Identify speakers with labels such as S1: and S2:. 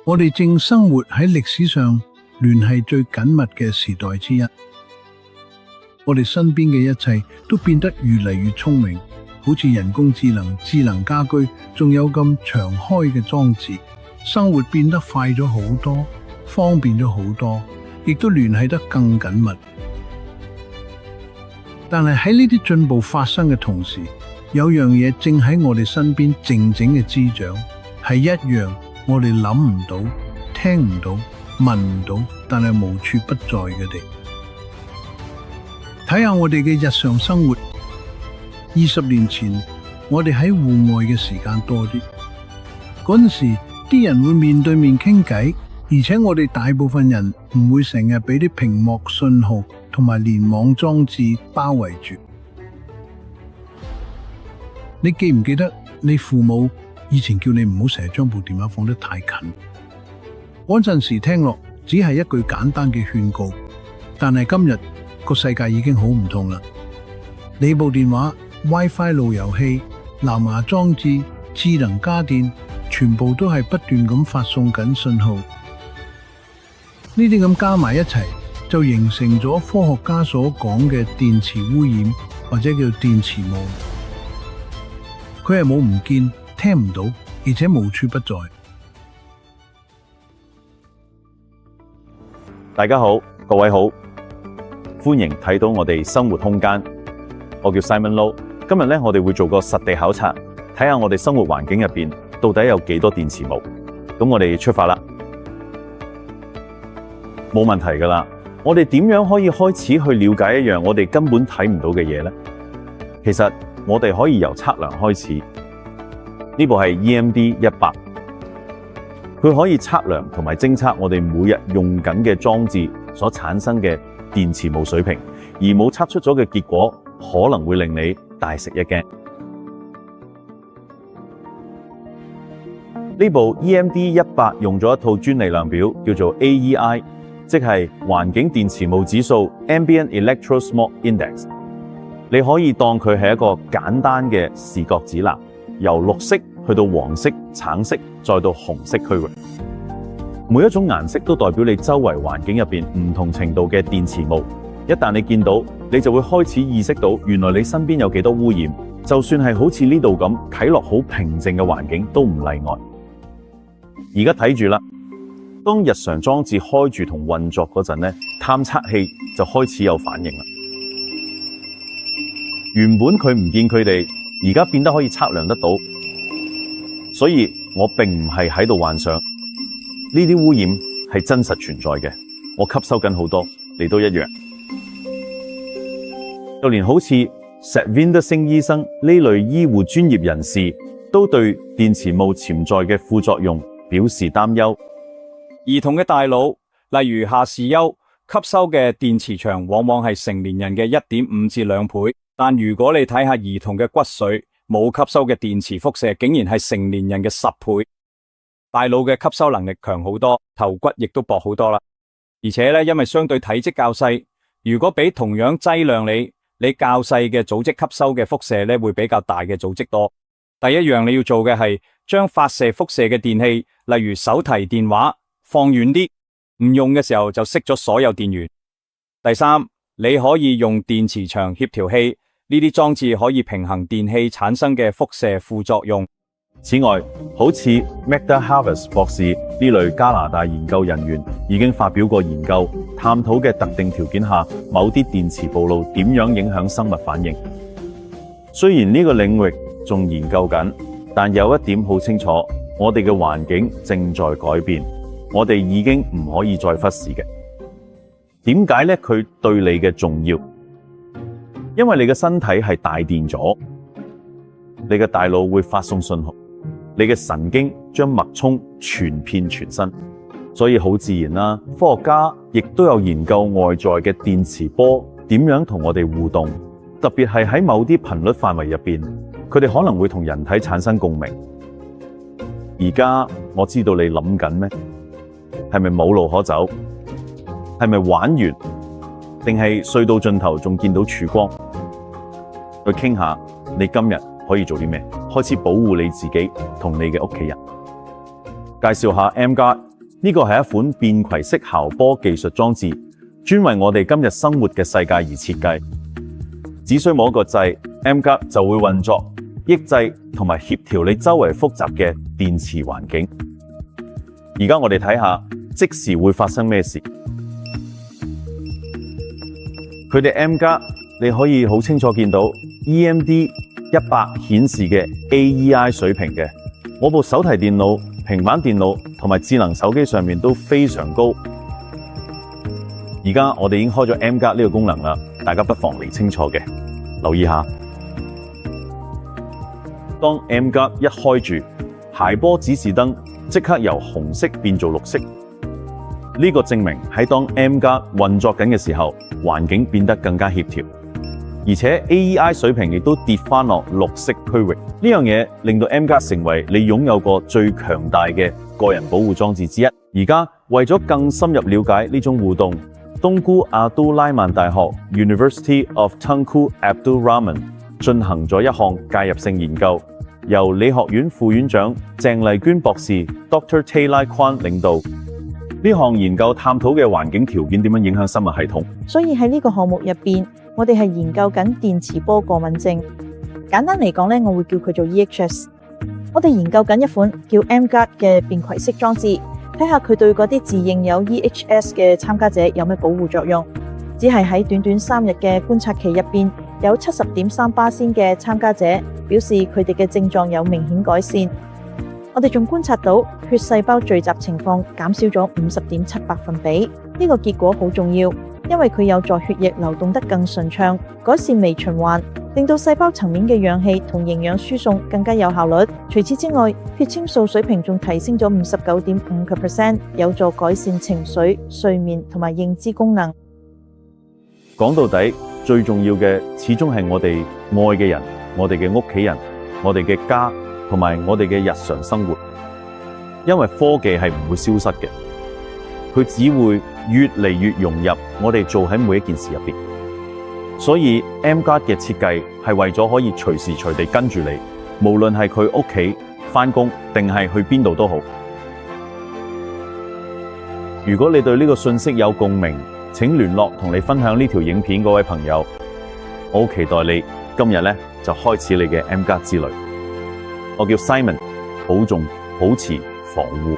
S1: 我哋正生活喺歷史上聯繫最緊密嘅時代之一。我哋身邊嘅一切都變得越嚟越聰明，好似人工智能、智能家居，仲有咁長開嘅裝置。生活變得快咗好多，方便咗好多，亦都聯繫得更緊密。但係喺呢啲進步發生嘅同時，有樣嘢正喺我哋身邊靜靜嘅滋長，係一樣我哋諗唔到、聽唔到、聞唔到，但係無處不在嘅地。睇下我哋嘅日常生活。20年前，我哋喺戶外嘅時間多啲，嗰陣時啲人會面對面傾偈，而且我哋大部分人唔會成日俾啲屏幕信號同埋聯網裝置包圍住。你記唔記得你父母以前叫你唔好成日將部電話放得太近？嗰陣時聽落只係一句簡單嘅勸告，但係今日個世界已經好唔同啦。你部電話、WiFi 路由器、藍牙裝置、智能家電，全部都係不斷咁發送緊信號。呢啲咁加埋一齊，就形成咗科學家所講嘅電磁污染，或者叫電磁霧。佢係冇唔見、聽唔到，而且無處不在。
S2: 大家好，各位好，歡迎睇到我哋生活空間。我叫 Simon Low， 今日我哋會做個實地考察，睇下我哋生活環境入邊到底有幾多電磁霧。咁我哋出發啦，冇問題噶啦。我哋點樣可以開始去了解一樣我哋根本睇唔到嘅嘢呢？其實我哋可以由測量開始。呢部係 EMD-18，佢可以測量同埋偵測我哋每日用緊嘅裝置所產生嘅電磁霧水平，而冇測出咗嘅結果可能會令你大食一驚。呢部 EMD-18用咗一套專利量表，叫做 AEI， 即係環境電磁霧指數 Ambient Electrosmog Index。你可以當佢係一個簡單嘅視覺指南，由綠色去到黃色、橙色，再到紅色區域。每一種顏色都代表你周圍環境入邊唔同程度嘅電磁霧。一旦你見到，你就會開始意識到，原來你身邊有幾多污染。就算係好似呢度咁睇落好平靜嘅環境，都唔例外。而家睇住啦，當日常裝置開住同運作嗰陣，探測器就開始有反應啦。原本佢唔見佢哋，而家變得可以測量得到，所以我並唔係喺度幻想，呢啲污染係真實存在嘅，我吸收緊好多，你都一樣。就連好似Satvinder Singh醫生呢類醫護專業人士，都對電磁霧潛在嘅副作用表示擔憂。
S3: 兒童嘅大腦，例如下視丘，吸收嘅電磁場往往係成年人嘅 1.5 至2倍。但如果你睇下兒童嘅骨髓，冇吸收嘅電磁輻射竟然係成年人嘅10倍。大腦嘅吸收能力強好多，頭骨亦都薄好多啦。而且咧，因為相對體積較細，如果俾同樣劑量你較細嘅組織吸收嘅輻射咧，會比較大嘅組織多。第一樣你要做嘅係將發射輻射嘅電器，例如手提電話，放遠啲，唔用嘅時候就熄咗所有電源。第三，你可以用電磁場協調器，呢啲裝置可以平衡電器產生嘅輻射副作用。
S2: 此外，好似 Magda Havas 博士呢類加拿大研究人員已經發表過研究，探討嘅特定條件下某啲電磁暴露點樣影響生物反應。雖然呢個領域仲研究緊，但有一點好清楚，我哋嘅環境正在改變，我哋已經唔可以再忽視嘅。點解呢？佢對你嘅重要，因為你嘅身體係大電咗，你嘅大腦會發送信號，你嘅神經將脈衝傳遍全身，所以好自然啦。科學家亦都有研究外在嘅電磁波點樣同我哋互動，特別係喺某啲頻率範圍入邊，佢哋可能會同人體產生共鳴。而家我知道你諗緊咩？係咪冇路可走？係咪玩完？定係隧道盡頭仲見到曙光？去傾下，你今日可以做啲咩？開始保護你自己同你嘅屋企人。介紹下 M Guard， 呢個係一款便攜式校波技術裝置，專為我哋今日生活嘅世界而設計。只需摸一個掣 ，M Guard 就會運作，抑制同埋協調你周圍複雜嘅電磁環境。而家我哋睇下即時會發生咩事。佢哋 M Guard 你可以好清楚見到 EMD 100顯示嘅 AEI 水平嘅，我部手提電腦、平板電腦同埋智能手機上面都非常高。而家我哋已經開咗 M Guard 呢個功能啦，大家不妨嚟清楚嘅，留意下。當 M Guard 一開住，諧波指示燈即刻由紅色變做綠色。呢個證明喺當 M Guard 運作緊嘅時候，環境變得更加協調，而且 AEI 水平亦都跌返落綠色區域。呢樣嘢令到 M Guard 成為你擁有過最強大嘅個人保護裝置之一。而家為咗更深入了解呢種互動，東姑阿都拉曼大學 University of Tunku Abdul Rahman 進行咗一項介入性研究，由理學院副院長鄭麗娟博士 Dr. Taylor Kwan 領導。呢項研究探討嘅環境條件點樣影響生物系統。
S4: 所以喺呢個項目入邊，我哋係研究緊電磁波過敏症。簡單嚟講咧，我會叫佢做 EHS。我哋研究緊一款叫 M Guard 嘅便攜式裝置，睇下佢對嗰啲自認有 EHS 嘅參加者有咩保護作用。只係喺短短3日嘅觀察期入邊，有70.3%嘅參加者表示佢哋嘅症狀有明顯改善。我哋仲觀察到血細胞聚集情況減少咗50.7%。呢個結果好重要，因為佢有助血液流動得更順暢，改善微循環，令到細胞層面嘅氧氣同營養輸送更加有效率。除此之外，血清素水平仲提升咗59.5%，有助改善情緒、睡眠同埋認知功能。
S2: 講到底，最重要嘅始終係我哋愛嘅人、我哋嘅屋企人、我哋嘅家同埋我哋嘅日常生活。因為科技係唔會消失嘅，佢只會越嚟越融入我哋做喺每一件事入邊。所以 M Guard 嘅設計係為咗可以隨時隨地跟住你，無論係佢屋企返工定係去邊度都好。如果你對呢個信息有共鳴，請聯絡同你分享呢條影片嗰位朋友。我好期待你今日呢就開始你嘅 M Guard 之旅。我叫 Simon， 保重保持防護。